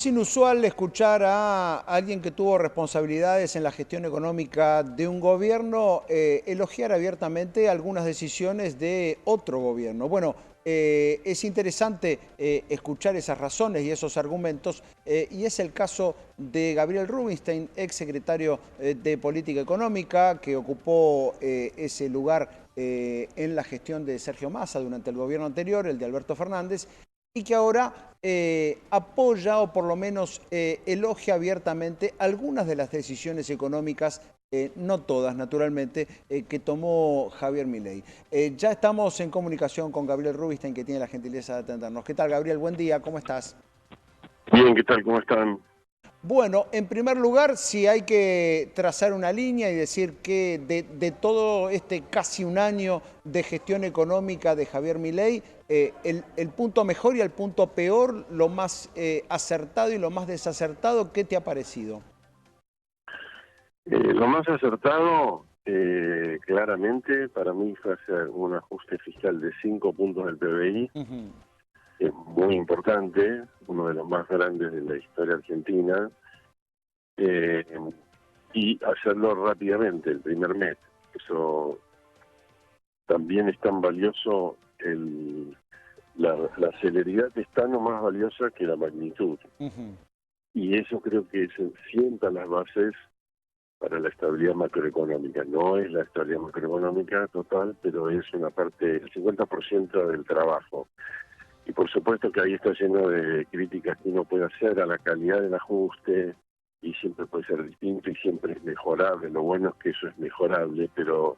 Es inusual escuchar a alguien que tuvo responsabilidades en la gestión económica de un gobierno elogiar abiertamente algunas decisiones de otro gobierno. Bueno, es interesante escuchar esas razones y esos argumentos, y es el caso de Gabriel Rubinstein, ex secretario de Política Económica, que ocupó ese lugar en la gestión de Sergio Massa durante el gobierno anterior, el de Alberto Fernández, y que ahora apoya o por lo menos elogia abiertamente algunas de las decisiones económicas, no todas naturalmente, que tomó Javier Milei. Ya estamos en comunicación con Gabriel Rubinstein, que tiene la gentileza de atendernos. ¿Qué tal, Gabriel? Buen día, ¿cómo estás? Bien, ¿qué tal? ¿Cómo están? Bueno, en primer lugar, si hay que trazar una línea y decir que de todo este casi un año de gestión económica de Javier Milei, el punto mejor y el punto peor, lo más acertado y lo más desacertado, ¿qué te ha parecido? Lo más acertado, claramente, para mí fue hacer un ajuste fiscal de 5 puntos del PBI, Ujú. es muy importante, uno de los más grandes de la historia argentina, eh, y hacerlo rápidamente, el primer mes. Eso también es tan valioso, la celeridad es tan o más valiosa que la magnitud. Ujú. Y eso creo que se sienta las bases para la estabilidad macroeconómica. No es la estabilidad macroeconómica total, pero es una parte, el 50% del trabajo. Y por supuesto que ahí está lleno de críticas que uno puede hacer a la calidad del ajuste, y siempre puede ser distinto y siempre es mejorable. Lo bueno es que eso es mejorable, pero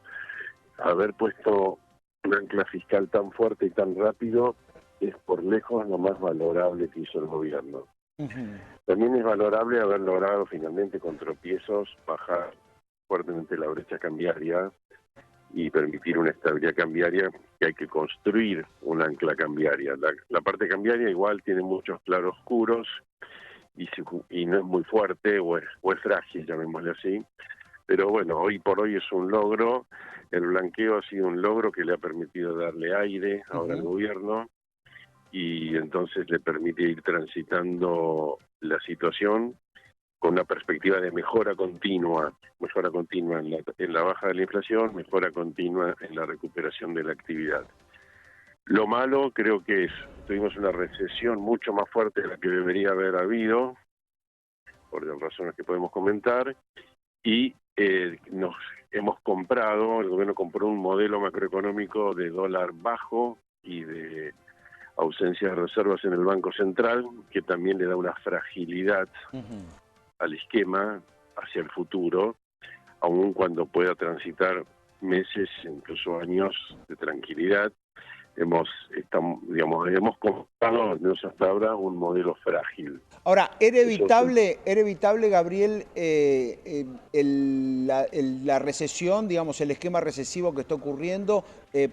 haber puesto un ancla fiscal tan fuerte y tan rápido es por lejos lo más valorable que hizo el gobierno. Ujú. También es valorable haber logrado finalmente con tropiezos bajar fuertemente la brecha cambiaria y permitir una estabilidad cambiaria, que hay que construir un ancla cambiaria. La parte cambiaria igual tiene muchos claroscuros y no es muy fuerte o es frágil, llamémosle así. Pero bueno, hoy por hoy es un logro. El blanqueo ha sido un logro que le ha permitido darle aire ahora al Ujú. gobierno, y entonces le permite ir transitando la situación con una perspectiva de mejora continua en la baja de la inflación, mejora continua en la recuperación de la actividad. Lo malo creo que tuvimos una recesión mucho más fuerte de la que debería haber habido, por las razones que podemos comentar, y nos hemos comprado, el gobierno compró un modelo macroeconómico de dólar bajo y de ausencia de reservas en el Banco Central, que también le da una fragilidad Ujú. al esquema hacia el futuro, aun cuando pueda transitar meses, incluso años de tranquilidad. Hemos comprado, al menos hasta ahora, un modelo frágil. Ahora, Eso era evitable, Gabriel, la recesión, digamos, el esquema recesivo que está ocurriendo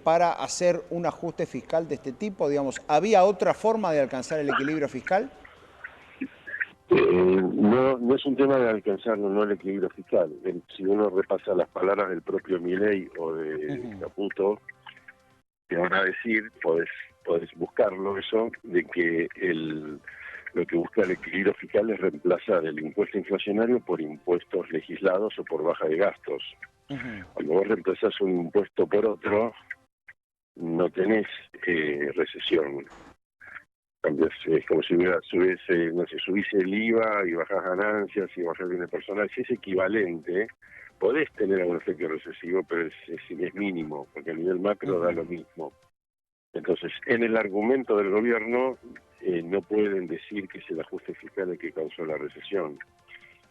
para hacer un ajuste fiscal de este tipo? Digamos, ¿había otra forma de alcanzar el equilibrio fiscal? no es un tema de alcanzarlo, no el equilibrio fiscal. Si uno repasa las palabras del propio Milei o de Ujú. Caputo, te van a decir, podés buscarlo eso, de que lo que busca el equilibrio fiscal es reemplazar el impuesto inflacionario por impuestos legislados o por baja de gastos. Ujú. Cuando vos reemplazás un impuesto por otro, no tenés recesión. Es como si no sé, subís el IVA y bajás ganancias y bajás bienes personales. Si es equivalente, podés tener algún efecto recesivo, pero es mínimo, porque a nivel macro da Ujú. lo mismo. Entonces, en el argumento del gobierno, no pueden decir que es el ajuste fiscal el que causó la recesión.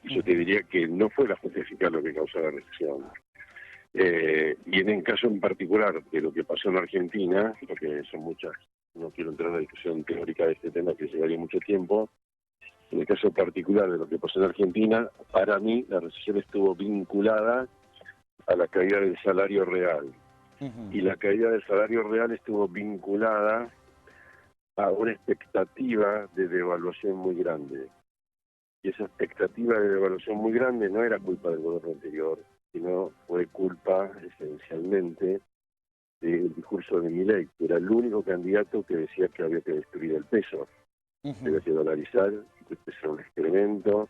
Y yo te Ujú. diría que no fue el ajuste fiscal lo que causó la recesión. Y en el caso en particular de lo que pasó en Argentina, porque son muchas, no quiero entrar en la discusión teórica de este tema que llevaría mucho tiempo. En el caso particular de lo que pasó en Argentina, para mí la recesión estuvo vinculada a la caída del salario real. Ujú. Y la caída del salario real estuvo vinculada a una expectativa de devaluación muy grande. Y esa expectativa de devaluación muy grande no era culpa del gobierno anterior, sino fue culpa esencialmente del discurso de Milei, que era el único candidato que decía que había que destruir el peso, que Ujú. había que dolarizar y que este era un excremento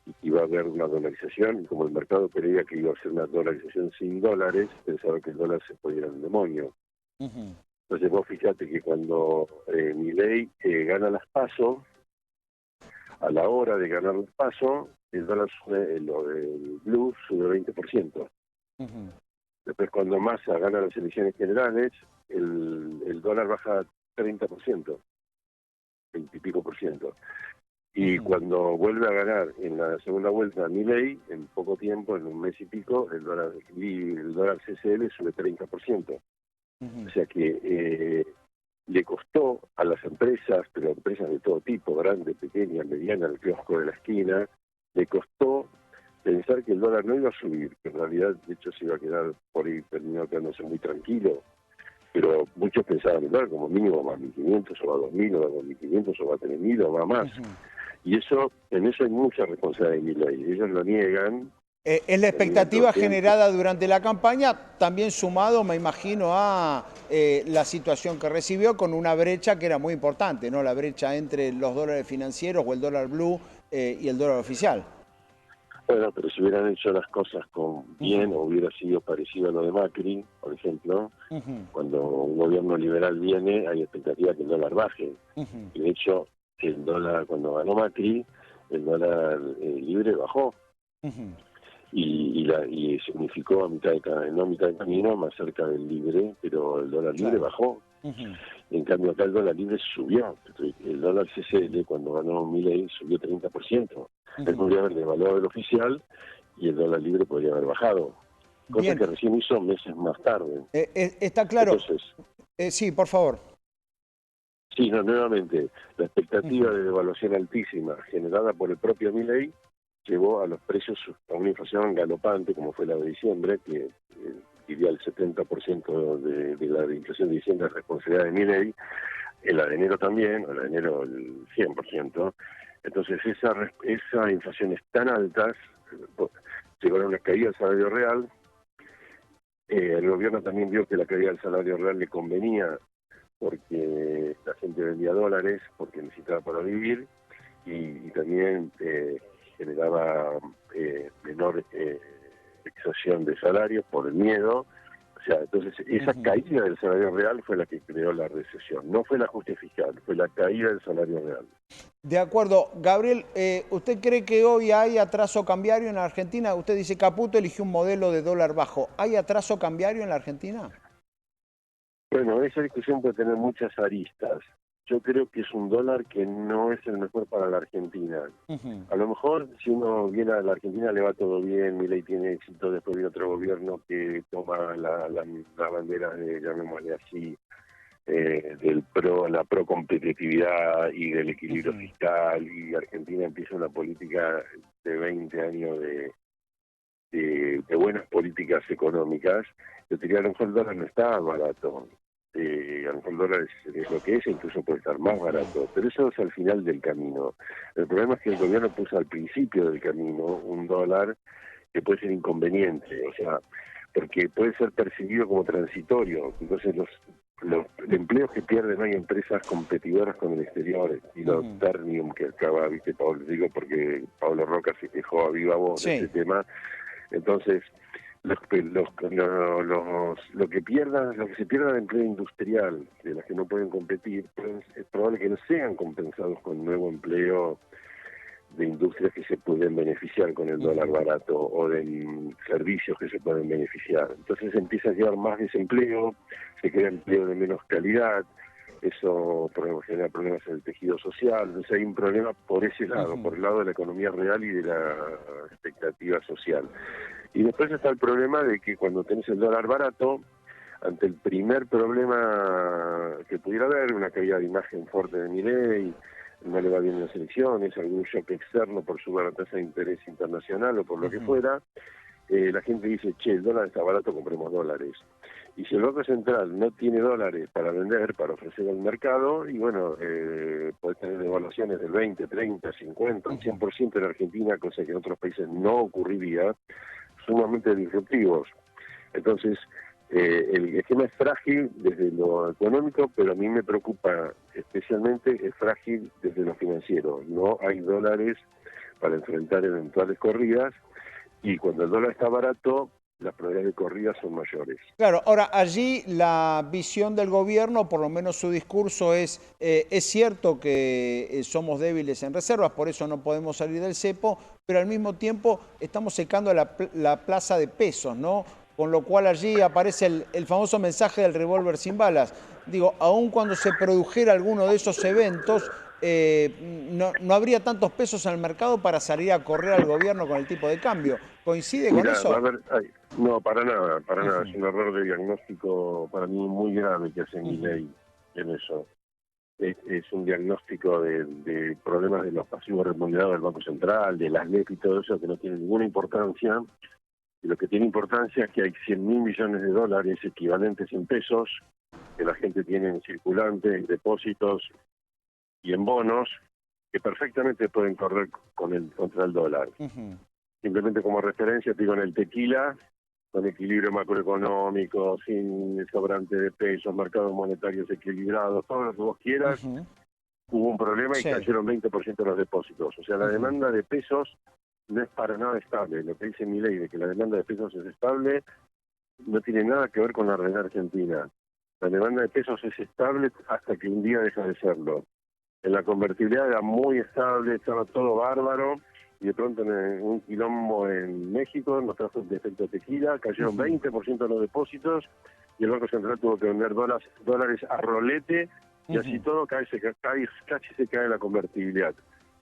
y que iba a haber una dolarización, y como el mercado creía que iba a ser una dolarización sin dólares, pensaba que el dólar se podía ir al demonio. Entonces vos fíjate que cuando Milei gana las PASO, a la hora de ganar los PASO, el dólar sube, el blue sube 20%. Después cuando Massa gana las elecciones generales, el dólar baja 30%, 20 y pico por ciento. Y cuando vuelve a ganar en la segunda vuelta Milei, en poco tiempo, en un mes y pico, el dólar CCL sube 30%. O sea que le costó a las empresas, pero empresas de todo tipo, grandes, pequeñas, medianas, el kiosco de la esquina, le costó pensar que el dólar no iba a subir, que en realidad de hecho se iba a quedar por ahí, terminó quedándose muy tranquilo, pero muchos pensaban que el dólar como mínimo va a 1.500 o va a 2.000 o va a 2.500 o va a 3.000 o va a más. Y eso, en eso hay mucha responsabilidad de Milei, ellos lo niegan. Es la expectativa generada durante la campaña, también sumado, me imagino, a la situación que recibió con una brecha que era muy importante, ¿no? La brecha entre los dólares financieros o el dólar blue y el dólar oficial. Bueno, pero si hubieran hecho las cosas con bien, o hubiera sido parecido a lo de Macri, por ejemplo, cuando un gobierno liberal viene, hay expectativa que el dólar baje. Y de hecho, el dólar, cuando ganó Macri, el dólar libre bajó. Y significó a mitad de camino, no a mitad de camino, más cerca del libre, pero el dólar libre bajó. En cambio acá el dólar libre subió. El dólar CCL cuando ganó Milei subió 30%. Él podría haber devaluado el oficial y el dólar libre podría haber bajado. Cosa que recién hizo meses más tarde. Está claro. Entonces, sí, por favor. Sí, no, nuevamente, la expectativa de devaluación altísima generada por el propio Milei llevó a los precios a una inflación galopante, como fue la de diciembre, que diría el 70% de la inflación de diciembre es responsabilidad de Milei, en la de enero también, en la de enero el 100%. Entonces esa inflaciones tan altas llevaron a una caída del salario real. El gobierno también vio que la caída del salario real le convenía porque la gente vendía dólares, porque necesitaba para vivir, y también generaba menor fixación de salarios por el miedo. O sea, entonces esa caída del salario real fue la que creó la recesión. No fue el ajuste fiscal, fue la caída del salario real. De acuerdo. Gabriel, ¿usted cree que hoy hay atraso cambiario en la Argentina? Usted dice Caputo eligió un modelo de dólar bajo. ¿Hay atraso cambiario en la Argentina? Bueno, esa discusión puede tener muchas aristas. Yo creo que es un dólar que no es el mejor para la Argentina. A lo mejor si uno viene a la Argentina le va todo bien, Milei tiene éxito, después viene otro gobierno que toma la bandera de, llamémosle así, la pro competitividad y del equilibrio fiscal, y Argentina empieza una política de 20 años de buenas políticas económicas. Yo diría, a lo mejor el dólar no está barato. A lo mejor el dólar es lo que es, incluso puede estar más barato, pero eso es al final del camino. El problema es que el gobierno puso al principio del camino un dólar que puede ser inconveniente, o sea, porque puede ser percibido como transitorio. Entonces los empleos que pierden, hay empresas competidoras con el exterior, y los Ternium, que acaba, viste, Pablo, digo porque Pablo Roca se quejó a viva voz de ese tema. Entonces lo que se pierda de empleo industrial, de las que no pueden competir, pues es probable que no sean compensados con nuevo empleo de industrias que se pueden beneficiar con el dólar barato, o de servicios que se pueden beneficiar. Entonces empieza a llevar más desempleo, se crea empleo de menos calidad, eso genera problemas en el tejido social. Entonces hay un problema por ese lado, por el lado de la economía real y de la expectativa social. Y después está el problema de que cuando tenés el dólar barato, ante el primer problema que pudiera haber, una caída de imagen fuerte de Milei, no le va bien en las elecciones, algún shock externo por su baja tasa de interés internacional o por lo que fuera, la gente dice, che, el dólar está barato, compremos dólares. Y si el Banco Central no tiene dólares para vender, para ofrecer al mercado, y bueno, puede tener devaluaciones del 20, 30, 50, 100% en Argentina, cosa que en otros países no ocurriría, sumamente disruptivos. Entonces, El esquema es frágil desde lo económico, pero a mí me preocupa especialmente, es frágil desde lo financiero. No hay dólares para enfrentar eventuales corridas, y cuando el dólar está barato, las probabilidades de corridas son mayores. Claro, ahora allí la visión del gobierno, por lo menos su discurso es cierto que somos débiles en reservas, por eso no podemos salir del cepo, pero al mismo tiempo estamos secando la plaza de pesos, ¿no? Con lo cual allí aparece el famoso mensaje del revólver sin balas. Digo, aun cuando se produjera alguno de esos eventos, no habría tantos pesos en el mercado para salir a correr al gobierno con el tipo de cambio. ¿Coincide con Mira, va a eso? haber, no, para nada, para nada. Es Ujú, un error de diagnóstico para mí muy grave que hace ujú, Milei en eso. Es un diagnóstico de problemas de los pasivos remunerados del Banco Central, de las LEP y todo eso, que no tiene ninguna importancia. Y lo que tiene importancia es que hay 100.000 millones de dólares equivalentes en pesos que la gente tiene en circulante, en depósitos y en bonos, que perfectamente pueden correr contra el dólar. ujú. Simplemente como referencia, te digo, en el tequila, con equilibrio macroeconómico, sin sobrante de pesos, mercados monetarios equilibrados, todo lo que vos quieras, Ujú, hubo un problema y sí, cayeron 20% los depósitos. O sea, la ujú, demanda de pesos no es para nada estable. Lo que dice mi ley de que la demanda de pesos es estable no tiene nada que ver con la realidad argentina. La demanda de pesos es estable hasta que un día deja de serlo. En la convertibilidad era muy estable, estaba todo bárbaro, y de pronto en un quilombo en México nos trajo el efecto tequila, cayeron ujú, 20% de los depósitos, y el Banco Central tuvo que vender dólares a rolete, y así ujú. todo casi se cae la convertibilidad.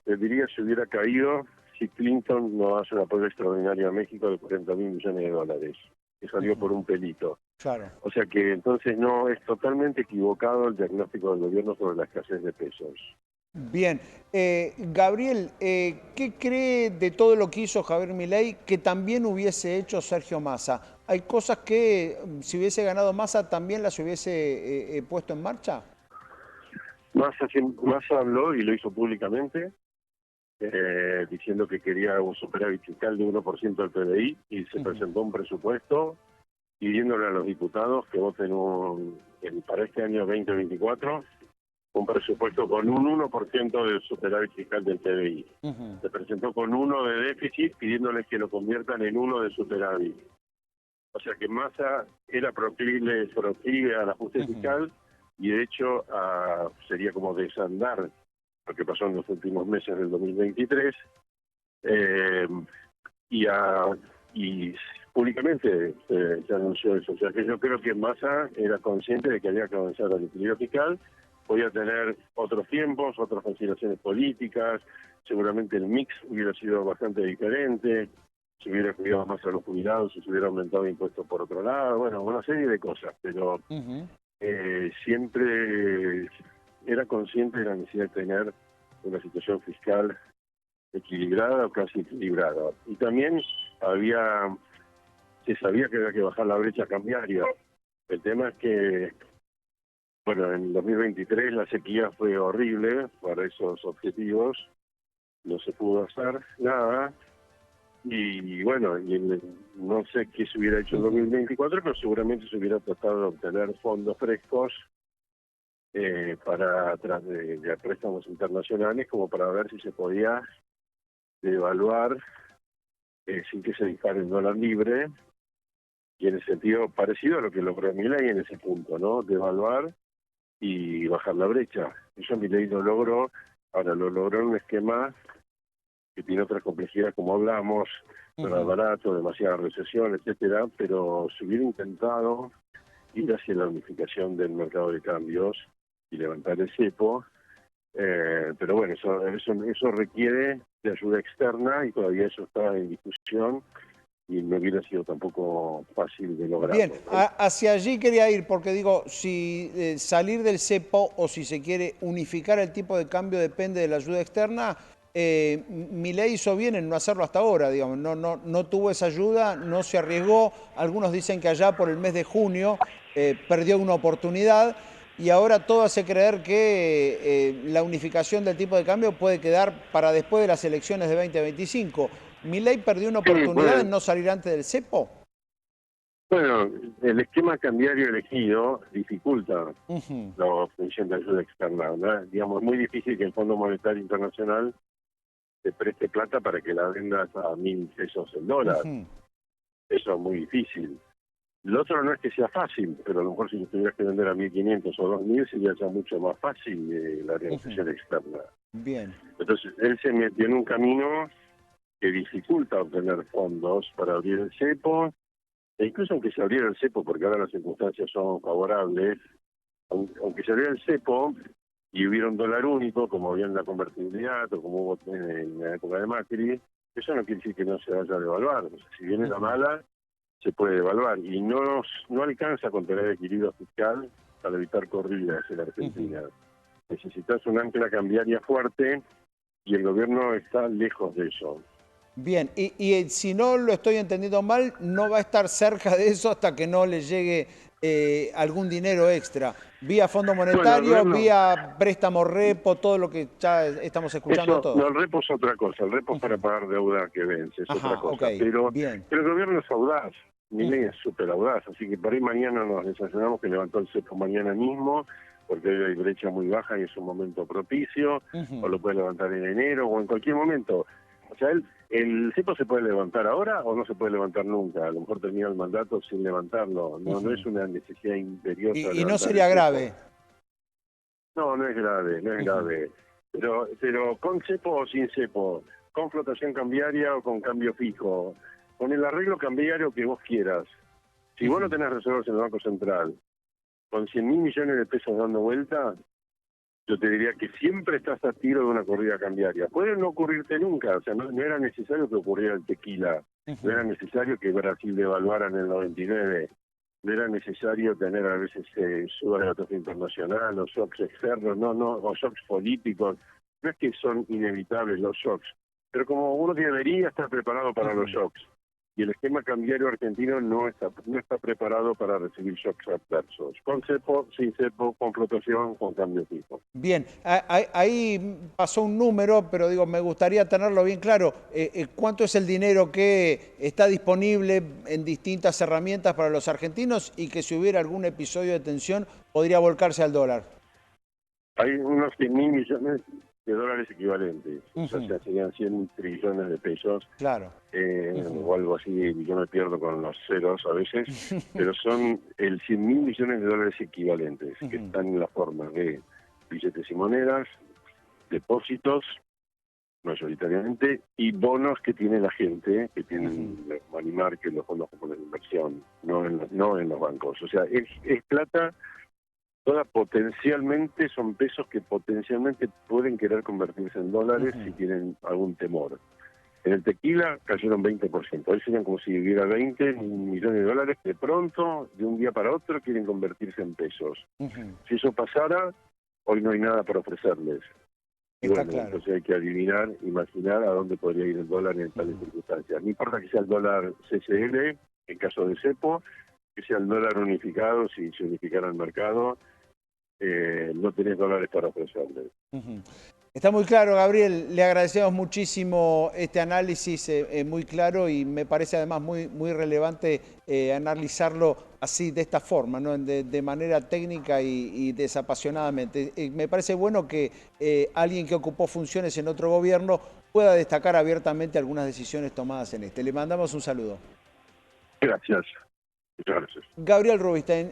Les diría si hubiera caído si Clinton no hace un apoyo extraordinario a México de 40.000 millones de dólares, que salió Ujú, por un pelito. claro. O sea que entonces no, es totalmente equivocado el diagnóstico del gobierno sobre la escasez de pesos. Bien. Gabriel, ¿qué cree de todo lo que hizo Javier Milei que también hubiese hecho Sergio Massa? ¿Hay cosas que si hubiese ganado Massa también las hubiese puesto en marcha? Massa habló y lo hizo públicamente, diciendo que quería un superávit fiscal de 1% del PBI, y se Ujú, presentó un presupuesto pidiéndole a los diputados que voten para este año 2024 un presupuesto con un 1% del superávit fiscal del PBI. ujú, Se presentó con 1 de déficit pidiéndoles que lo conviertan en 1 de superávit. O sea que Massa era proclive al ajuste ujú. fiscal, y de hecho sería como desandar lo que pasó en los últimos meses del 2023, eh, y, y públicamente se anunció eso. O sea que yo creo que Massa era consciente de que había que avanzar al equilibrio fiscal, podía tener otros tiempos, otras consideraciones políticas, seguramente el mix hubiera sido bastante diferente, se hubiera cuidado más a los jubilados, se hubiera aumentado impuestos por otro lado, bueno, una serie de cosas, pero Ujú, siempre era consciente de la necesidad de tener una situación fiscal equilibrada o casi equilibrada. Y también se sabía que había que bajar la brecha cambiaria. El tema es que, bueno, en 2023 la sequía fue horrible para esos objetivos, no se pudo hacer nada, y bueno, no sé qué se hubiera hecho en ujú. 2024, pero seguramente se hubiera tratado de obtener fondos frescos de préstamos internacionales, como para ver si se podía devaluar sin que se dispare el dólar libre, y en el sentido parecido a lo que logró Milei en ese punto, ¿no? Devaluar y bajar la brecha. Eso Milei lo logró, ahora lo logró en un esquema que tiene otras complejidades, como hablamos, dólar Ujú. barato, demasiada recesión, etcétera, pero se hubiera intentado ir hacia la unificación del mercado de cambios y levantar el cepo, pero bueno, eso requiere de ayuda externa, y todavía eso está en discusión, y no hubiera sido tampoco fácil de Bien, lograrlo, ¿no? hacia allí quería ir porque digo, si salir del cepo o si se quiere unificar el tipo de cambio depende de la ayuda externa, Milei hizo bien en no hacerlo hasta ahora, digamos, no tuvo esa ayuda, no se arriesgó. Algunos dicen que allá por el mes de junio perdió una oportunidad y ahora todo hace creer que la unificación del tipo de cambio puede quedar para después de las elecciones de 2025. ¿Milei perdió una Sí, oportunidad pues en no salir antes del cepo? Bueno, el esquema cambiario elegido dificulta Ujú, la obtención de ayuda externa, ¿no? Digamos, es muy difícil que el Fondo Monetario Internacional te preste plata para que la vendas a 1.000 pesos el dólar. ujú, Eso es muy difícil. Lo otro no es que sea fácil, pero a lo mejor si lo tuvieras que vender a 1.500 o 2.000 sería ya mucho más fácil la ujú. negociación externa. Bien. Entonces, él se metió en un camino que dificulta obtener fondos para abrir el cepo, e incluso aunque se abriera el cepo, porque ahora las circunstancias son favorables, aunque se abriera el cepo y hubiera un dólar único, como había en la convertibilidad o como hubo en la época de Macri, eso no quiere decir que no se vaya a devaluar. O sea, si viene la Ujú, mala, se puede devaluar. Y no alcanza con tener equilibrio fiscal para evitar corridas en la ujú. Argentina. Necesitas un ancla cambiaria fuerte y el gobierno está lejos de eso. Bien, y si no lo estoy entendiendo mal, no va a estar cerca de eso hasta que no le llegue algún dinero extra, vía Fondo Bueno, el Monetario, gobierno, vía préstamo repo, todo lo que ya estamos escuchando eso, no, todos. el repo es otra cosa, el repo es para Ujú. pagar deuda que vence, es otra Ajá, ok, cosa, bien. pero el gobierno es audaz, Milei Ujú, es súper audaz, así que por ahí mañana nos desayunamos que levantó el cepo mañana mismo, porque hoy hay brecha muy baja y es un momento propicio, o ujú, lo puede levantar en enero o en cualquier momento. O sea, el cepo se puede levantar ahora o no se puede levantar nunca, a lo mejor termina el mandato sin levantarlo, no es ujú. una necesidad imperiosa Y no levantar el sería cepo. grave. No, no es grave, no es Ujú, grave. Pero con cepo o sin cepo, con flotación cambiaria o con cambio fijo, con el arreglo cambiario que vos quieras. Si vos no ujú, tenés reservas en el Banco Central, con 100.000 millones de pesos dando vuelta, yo te diría que siempre estás a tiro de una corrida cambiaria. Puede no ocurrirte nunca, o sea, no era necesario que ocurriera el tequila, no era ujú, necesario que Brasil devaluara en el 99, no era necesario tener a veces suba de la tasa internacional o shocks externos, o shocks políticos. No es que son inevitables los shocks, pero como uno debería estar preparado para los ujú. shocks. Y el esquema cambiario argentino no está preparado para recibir shocks adversos. Con cepo, sin cepo, con flotación, con cambio fijo. Bien, ahí pasó un número, pero digo, me gustaría tenerlo bien claro. ¿Cuánto es el dinero que está disponible en distintas herramientas para los argentinos y que si hubiera algún episodio de tensión podría volcarse al dólar? Hay unos 100.000 millones de dólares equivalentes, o Ujú, sea, serían 100 trillones de pesos, claro. Ujú. o algo así, yo me pierdo con los ceros a veces, pero son el 100.000 millones de dólares equivalentes, que Ujú, están en la forma de billetes y monedas, depósitos, mayoritariamente, y bonos que tiene la gente, que ujú, tienen los money market, los fondos comunes de inversión, no en los bancos. O sea, es plata. Todas potencialmente son pesos que potencialmente pueden querer convertirse en dólares ujú, si tienen algún temor. En el tequila cayeron 20%. Hoy serían como si hubiera 20 millones de dólares que de pronto, de un día para otro, quieren convertirse en pesos. ujú. Si eso pasara, hoy no hay nada para ofrecerles. Y Está bueno, claro. entonces hay que adivinar, imaginar a dónde podría ir el dólar en tales Ujú. circunstancias. No importa que sea el dólar CCL, en caso de cepo, que sea el dólar unificado, si se unificara el mercado, no tenés dólares para ofrecerles. Ujú. Está muy claro, Gabriel. Le agradecemos muchísimo este análisis muy claro y me parece además muy relevante analizarlo así, de esta forma, ¿no? De manera técnica y desapasionadamente. Me parece bueno que alguien que ocupó funciones en otro gobierno pueda destacar abiertamente algunas decisiones tomadas en este. Le mandamos un saludo. Gracias. Muchas gracias. Gabriel Rubinstein.